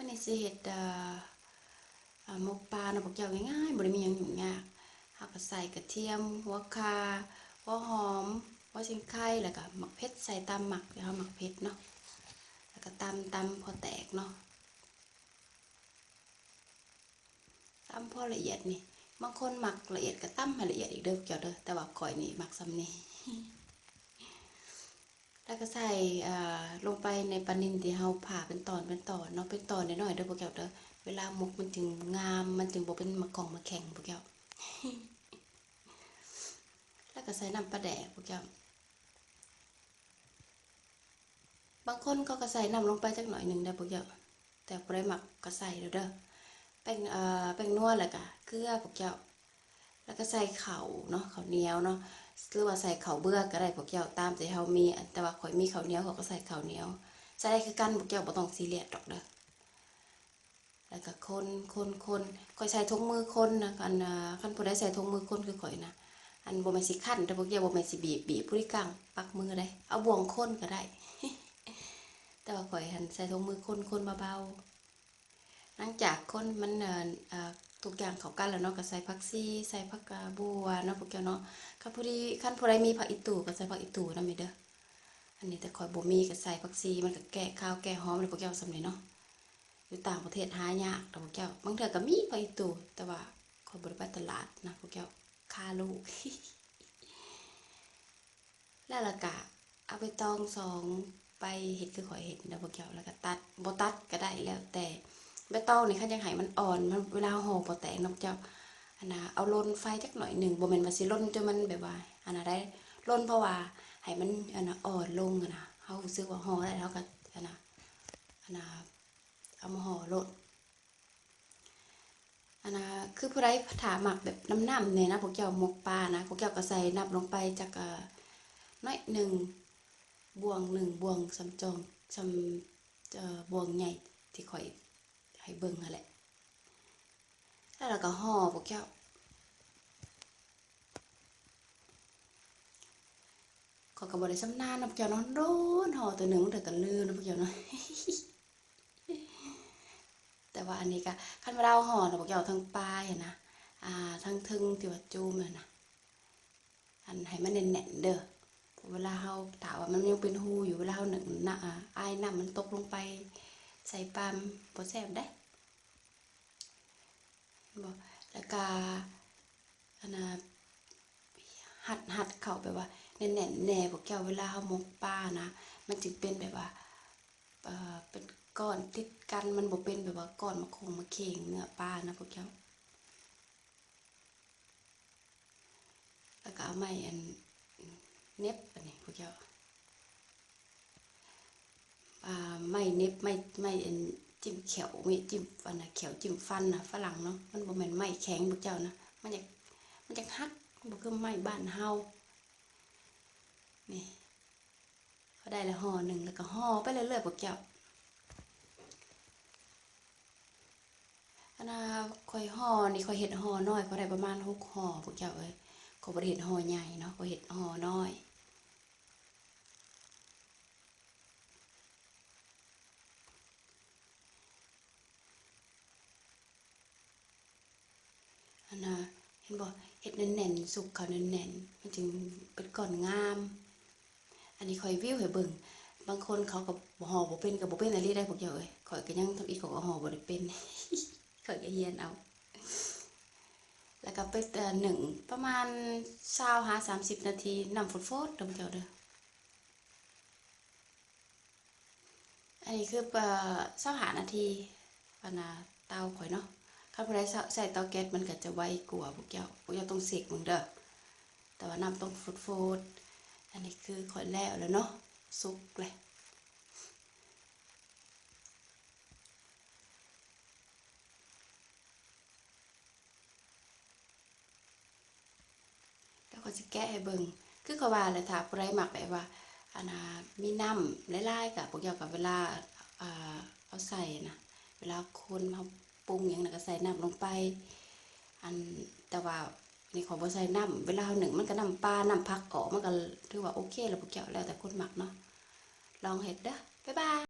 มันนี่สิเฮ็ดหมกปลาเนาะพวกเจ้าง่ายๆบ่ได้มีหยังยุ่งยากเฮาก็ใส่กระเทียมหัวข่าหัวหอมหัวชิงไข่แล้วก็หมักเผ็ดใส่ตามหมักแล้วเฮาหมักเผ็ดเนาะแล้วก็ตำพอแตกเนาะตำพอละเอียดนี่บางคนหมักละเอียดก็ตำให้ละเอียดอีกเด้อพวกเจ้าเด้อแต่ว่าข้อยนี่หมักส่ำนี้ แล้วก็ใส่ลงไปในปลานิลที่เฮาผ่าเป็นตอนเนาะเป็นตอนน้อยๆเด้อพวกเจ้าเด้อเวลาหมกมันจึงงามมันจึงบ่เป็นมะกอกมะแข็งพวกเจ้า แล้วก็ใส่น้ำปลาแดกพวกเจ้าบางคนเขาก็ใส่น้ำลงไปจักหน่อยหนึงได้พวกเจ้าแต่บ่ได้หมักก็ใส่เด้อแป้งนัวแล้วก็เกลือพวกเจ้าแล้วก็ใส่ข้าวเนาะข้าวเหนียวเนาะหรือว่าใส่ข้าวเบื่อก็ได้พวกเจ้าตามที่เฮามีแต่ว่าข่อยมีข้าวเหนียวเขาก็ใส่ข้าวเหนียวใส่ได้คือกันพวกเจ้าบ่ต้องซีเรียสดอกเด้อแล้วก็คนข่อยใส่ถุงมือคนนะคันผู้ใดใส่ถุงมือคนคือข่อยนะอันบ่แม่นสิคั่นแต่พวกเจ้าบ่แม่นสิบีบผู้ที่กลางปักมือได้เอาบ่วงคนก็ได้ แต่ว่าข่อยหันใส่ถุงมือคนเบาๆหลังจากคนมันทุกอย่างเข้ากันแล้วเนาะก็ใส่ผักชีใส่ผักบัวเนาะพวกเจ้าเนาะคันผู้ใดมีผักอีตู่ก็ใส่ผักอีตู่นำเด้ออันนี้แต่ข่อยบ่มีก็ใส่ผักชีมันก็แก้ข้าวแก้หอมเลยพวกเจ้าส่ำนี้เนาะอยู่ต่างประเทศหายากแต่พวกเจ้าบางเทื่อก็มีผักอีตู่แต่ว่าข่อยบ่ได้ไปตลาดนะพวกเจ้าค่าลูก แล้วล่ะก็เอาไปตองสองไปเห็ดคือข่อยเห็ดเด้อพวกเจ้าแล้วก็ตัดบ่ตัดก็ได้แล้วแต่ใบตองนี่คันจังให้มันอ่อนมันเวลาห่อบ่แตกเนาะเจ้าอันน่ะเอาลนไฟจักหน่อยหนึงบ่แม่นว่าสิลนจนมันแบบว่าอันน่ะได้ลนเพราะว่าให้มันอันน่ะอ่อนลงอะนะเฮารู้สึกว่าห่อได้แล้วก็อันน่ะเอามาห่อโลดอันน่ะคือผู้ใดถ้ามักแบบน้ำๆเนี่ยนะพวกเจ้าหมกปลานะพวกเจ้าก็ใส่น้ำลงไปจักน้อยหนึ่งบวงหนึ่งบวงสำจองสำบวงใหญ่ที่ข่อยให้เบิ่งนั่นแหละแล้วเราก็ห่อพวกเจ้าเขาก็บ่ได้สำนานนะพวกเจ้าเนาะโดนห่อตัวหนึ่งแต่ก็ลืมนะพวกเจ้าเนาะ แต่ว่าอันนี้ก็คันว่าเราห่อนะพวกเจ้าทั้งปลายอะนะทั้งทึงที่ว่าจูมน่ะนะอันให้มันแน่นๆเด้อเวลาเฮาถามว่ามันยังเป็นหูอยู่เวลาเฮาหนึ่งน่ะอายน้ำมันตกลงไปใส่ปลาบ่แซ่บได้บ่แล้วก็อันน่ะหัดเข้าแบบว่าแน่นๆแน่พวกเจ้าเวลาเฮาหมกปลานะมันจึงเป็นแบบว่าเป็นก้อนติดกันมันบ่เป็นแบบว่าก้อนมะเข่งเนื้อปลานะพวกเจ้าแล้วก็เอาไม้อันเน็บอันนี้พวกเจ้าไม้เน็บไม้อันจิ้มเขียวมีจิ้มอันน่ะเขียวจิ้มฟันน่ะฝรั่งเนาะมันบ่แม่นไม้แข็งพวกเจ้านะมันอยากหักบ่คือไม้บ้านเฮานี่เขาได้แล้วห่อหนึ่งแล้วก็ห่อไปเรื่อยๆพวกเจ้าอันน่ะข่อยห่อนี่ข่อยเฮ็ดห่อน้อยก็ได้ประมาณ6ห่อพวกเจ้าเอ้ยข่อยบ่ได้เฮ็ดห่อใหญ่เนาะข่อยเฮ็ดห่อน้อยอันน่ะเห็นบ่เฮ็ดแน่นๆสุกเขาแน่นๆมันจึงเป็นก้อนงามอันนี้ข่อยวิวให้เบิ่งบางคนเขาก็ห่อบ่เป็นก็บ่เป็นอันนี้ได้พวกเจ้าเอ้ยข่อยก็ยังทำอีกข้อยก็ห่อบ่ได้เป็น ข่อยก็เรียนเอาแล้วก็ไปหนึ่งประมาณ20-30นาทีน้ำฝดๆเด้อพวกเจ้าเด้ออันนี้คือ25นาทีอันน่ะเตาข่อยเนาะคันผู้ใดใส่เตาแก๊สมันก็จะไวกว่าพวกเจ้าต้องเสกมึงเด้อแต่ว่าน้ำต้องฝดๆอันนี้คือข่อยแล้วเนาะสุกเลยแล้วก็สิแกะให้เบิ่งคือเขาว่าแหละถ้าผู้ใดมักแบบว่าอันน่ะมีน้ำหลายๆก็พวกเจ้าก็เวลาเอาใส่นะเวลาคนเฮาปรุงหยังน่ะก็ใส่น้ำลงไปอันแต่ว่านี่ขอบ่ใส่น้ำเวลาเฮานึ่งมันก็น้ำปลาน้ำผักออกมันก็ถือว่าโอเคแล้วพวกเจ้าแล้วแต่คนมักเนาะลองเฮ็ดเด้อบ๊ายบาย